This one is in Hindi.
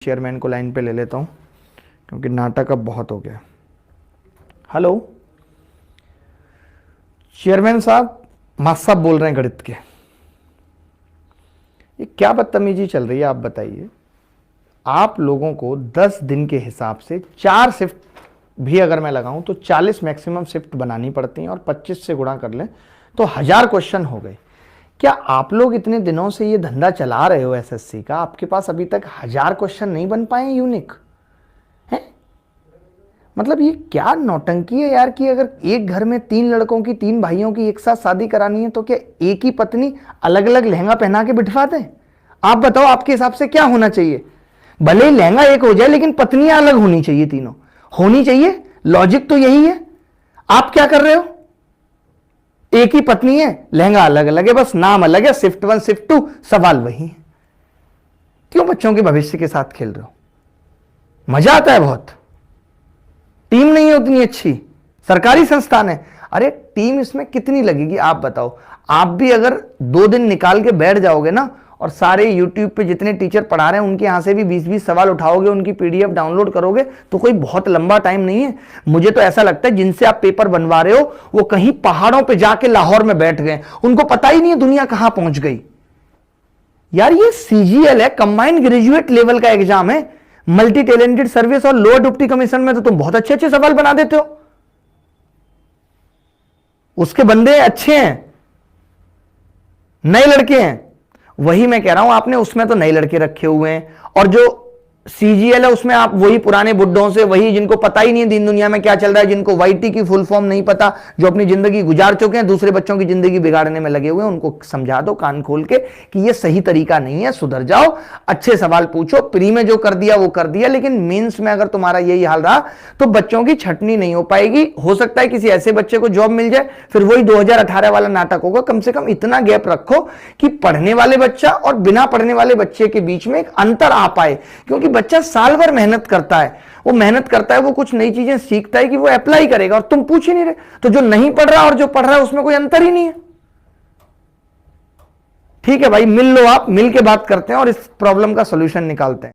चेयरमैन को लाइन पे ले लेता हूं क्योंकि नाटक अब बहुत हो गया। हेलो चेयरमैन साहब, मास्टर साहब बोल रहे हैं गणित के। ये क्या बदतमीजी चल रही है आप बताइए। आप लोगों को 10 दिन के हिसाब से 4 शिफ्ट भी अगर मैं लगाऊं तो 40 मैक्सिमम शिफ्ट बनानी पड़ती हैं और 25 से गुणा कर लें तो 1000 क्वेश्चन हो गए। क्या आप लोग इतने दिनों से ये धंधा चला रहे हो एसएससी का, आपके पास अभी तक 1000 क्वेश्चन नहीं बन पाए यूनिक हैं? मतलब ये क्या नौटंकी है यार कि अगर एक घर में 3 लड़कों की 3 भाइयों की एक साथ शादी करानी है तो क्या एक ही पत्नी अलग अलग लहंगा पहना के बिठवा दें? आप बताओ आपके हिसाब से क्या होना चाहिए? भले ही लहंगा एक हो जाए लेकिन पत्नियां अलग होनी चाहिए, तीनों होनी चाहिए। लॉजिक तो यही है। आप क्या कर रहे हो? एक ही पत्नी है, लहंगा अलग अलग है, बस नाम अलग है, शिफ्ट 1 शिफ्ट 2, सवाल वही है। क्यों बच्चों के भविष्य के साथ खेल रहे हो? मजा आता है बहुत। टीम नहीं है उतनी अच्छी, सरकारी संस्थान है। अरे टीम इसमें कितनी लगेगी आप बताओ। आप भी अगर 2 दिन निकाल के बैठ जाओगे ना और सारे YouTube पे जितने टीचर पढ़ा रहे हैं उनके यहां से भी 20-20 सवाल उठाओगे, उनकी PDF डाउनलोड करोगे तो कोई बहुत लंबा टाइम नहीं है। मुझे तो ऐसा लगता है जिनसे आप पेपर बनवा रहे हो वो कहीं पहाड़ों पे जाके लाहौर में बैठ गए, उनको पता ही नहीं है दुनिया कहां पहुंच गई। यार ये CGL है, कंबाइंड ग्रेजुएट लेवल का एग्जाम है। मल्टी टैलेंटेड सर्विस और लोअर डिप्टी कमीशन में तो तुम बहुत अच्छे अच्छे सवाल बना देते हो। उसके बंदे अच्छे हैं, नए लड़के हैं। वही मैं कह रहा हूं, आपने उसमें तो नए लड़के रखे हुए हैं और जो CGL है उसमें आप वही पुराने बुड्ढों से, वही जिनको पता ही नहीं दिन दुनिया में क्या चल रहा है, जिनको YT की फुल फॉर्म नहीं पता, जो अपनी जिंदगी गुजार चुके हैं, दूसरे बच्चों की जिंदगी बिगाड़ने में लगे हुए हैं, उनको समझा दो कान खोल के कि ये सही तरीका नहीं है, सुधर जाओ, अच्छे सवाल पूछो। प्री में जो कर दिया वो कर दिया, लेकिन मेंस में अगर तुम्हारा यही हाल रहा तो बच्चों की छटनी नहीं हो पाएगी। हो सकता है किसी ऐसे बच्चे को जॉब मिल जाए, फिर वही 2018 वाला नाटक होगा। कम से कम इतना गैप रखो कि पढ़ने वाले बच्चा और बिना पढ़ने वाले बच्चे के बीच में एक अंतर आ पाए, क्योंकि बच्चा साल भर मेहनत करता है, वो मेहनत करता है, वो कुछ नई चीजें सीखता है कि वो अप्लाई करेगा, और तुम पूछ ही नहीं रहे। तो जो नहीं पढ़ रहा और जो पढ़ रहा है उसमें कोई अंतर ही नहीं है। ठीक है भाई, मिल लो, आप मिल के बात करते हैं और इस प्रॉब्लम का सॉल्यूशन निकालते हैं।